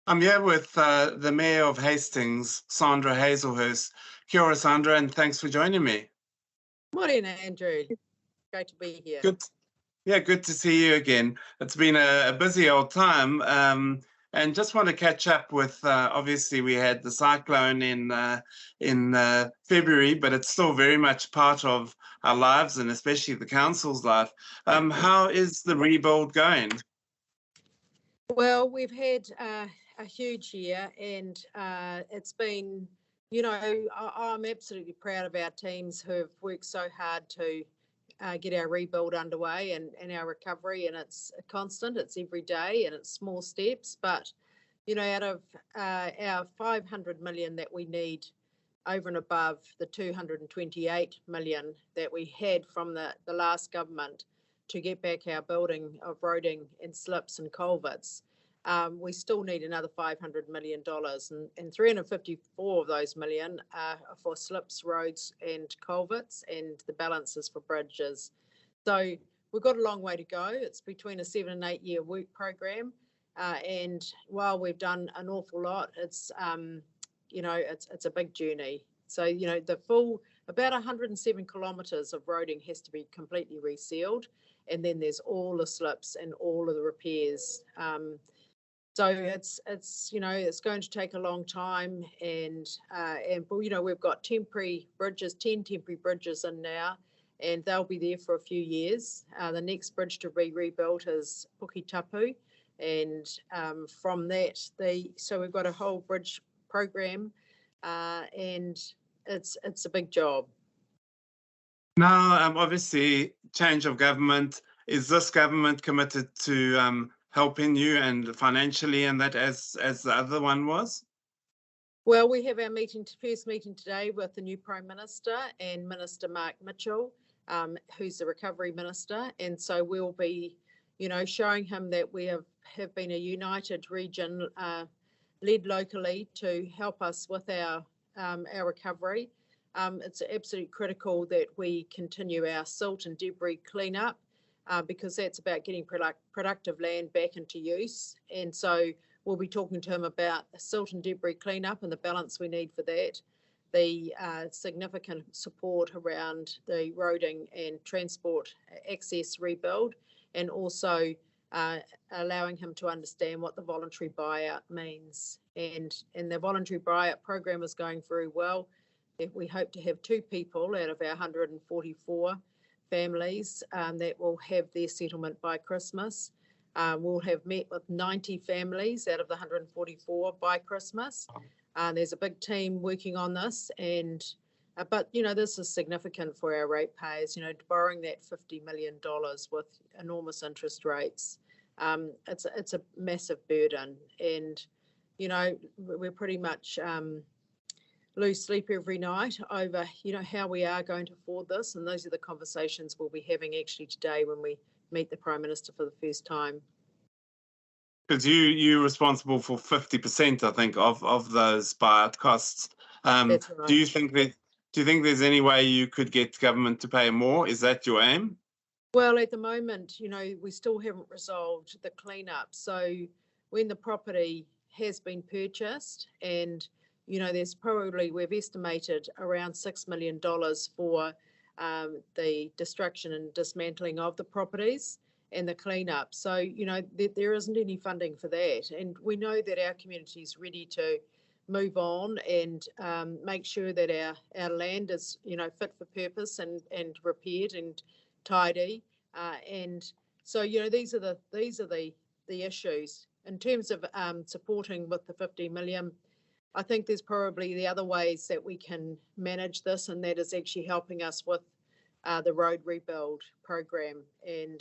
I'm here with the Mayor of Hastings, Sandra Hazlehurst. Kia ora, Sandra, and thanks for joining me. Morning, Andrew. Great to be here. Good. Yeah, good to see you again. It's been a busy old time, and just want to catch up with. Obviously, we had the cyclone in February, but it's still very much part of our lives, and especially the council's life. How is the rebuild going? Well, we've had a huge year, and it's been, I'm absolutely proud of our teams who have worked so hard to get our rebuild underway and our recovery, and it's constant, it's every day, and it's small steps. But, out of our 500 million that we need over and above the 228 million that we had from the last government to get back our building of roading and slips and culverts, we still need another $500 million, and 354 of those million are for slips, roads and culverts, and the balance is for bridges. So we've got a long way to go. It's between a 7 and 8 year work program, and while we've done an awful lot, it's a big journey. So the full about 107 kilometres of roading has to be completely resealed, and then there's all the slips and all of the repairs. So it's going to take a long time, and we've got 10 temporary bridges in now, and they'll be there for a few years. The next bridge to be rebuilt is Puketapu, and from that, so we've got a whole bridge program, and it's a big job. Now, obviously, change of government. Is this government committed to helping you and financially, and that as the other one was? Well, we have our first meeting today with the new Prime Minister and Minister Mark Mitchell, who's the Recovery Minister, and so we'll be, showing him that we have been a united region, led locally to help us with our recovery. It's absolutely critical that we continue our silt and debris cleanup, because that's about getting productive land back into use. And so we'll be talking to him about the silt and debris cleanup and the balance we need for that, the significant support around the roading and transport access rebuild, and also allowing him to understand what the voluntary buyout means. And the voluntary buyout program is going very well. We hope to have 2 people out of our 144 families that will have their settlement by Christmas. We'll have met with 90 families out of the 144 by Christmas. There's a big team working on this, but this is significant for our ratepayers. Borrowing that $50 million with enormous interest rates, it's a massive burden, and we're pretty much lose sleep every night over how we are going to afford this, and those are the conversations we'll be having actually today when we meet the Prime Minister for the first time. Because you're responsible for 50%, I think, of those buyout costs. That's right. Do you think there's any way you could get government to pay more? Is that your aim? Well, at the moment, we still haven't resolved the cleanup. So when the property has been purchased, and there's probably, we've estimated around $6 million for the destruction and dismantling of the properties and the cleanup. So, there isn't any funding for that. And we know that our community is ready to move on and make sure that our land is, fit for purpose and repaired and tidy. And so, these are the issues. In terms of supporting with the 50 million, I think there's probably the other ways that we can manage this, and that is actually helping us with the road rebuild program, and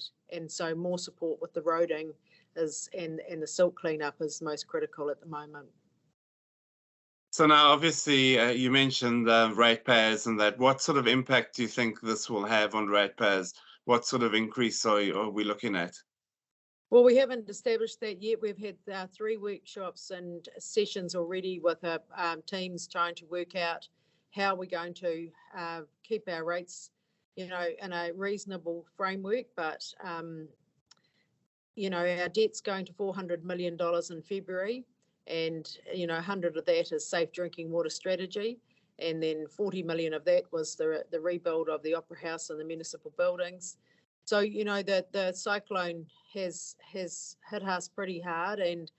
so more support with the roading and the silt cleanup is most critical at the moment. So now, obviously, you mentioned ratepayers and that. What sort of impact do you think this will have on ratepayers? What sort of increase are we looking at? Well, we haven't established that yet. We've had 3 workshops and sessions already with our teams trying to work out how we're going to keep our rates, in a reasonable framework. But, our debt's going to $400 million in February, and 100 of that is safe drinking water strategy, and then 40 million of that was the rebuild of the Opera House and the municipal buildings. So that the cyclone has hit us pretty hard, and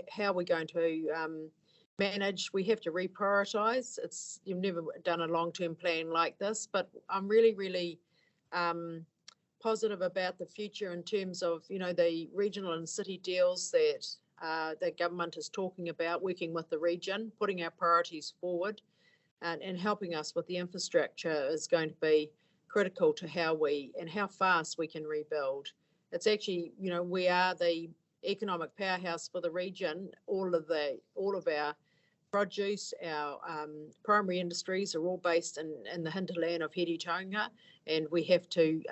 how we're going to manage. We have to reprioritise. You've never done a long-term plan like this, but I'm really positive about the future in terms of the regional and city deals that the government is talking about, working with the region, putting our priorities forward, and helping us with the infrastructure is going to be critical to how fast we can rebuild. It's actually, we are the economic powerhouse for the region. All of our produce, our primary industries are all based in the hinterland of Heritonga, and we have to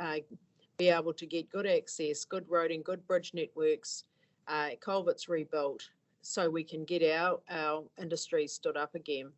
be able to get good access, good roading, good bridge networks, culverts rebuilt, so we can get our industry stood up again.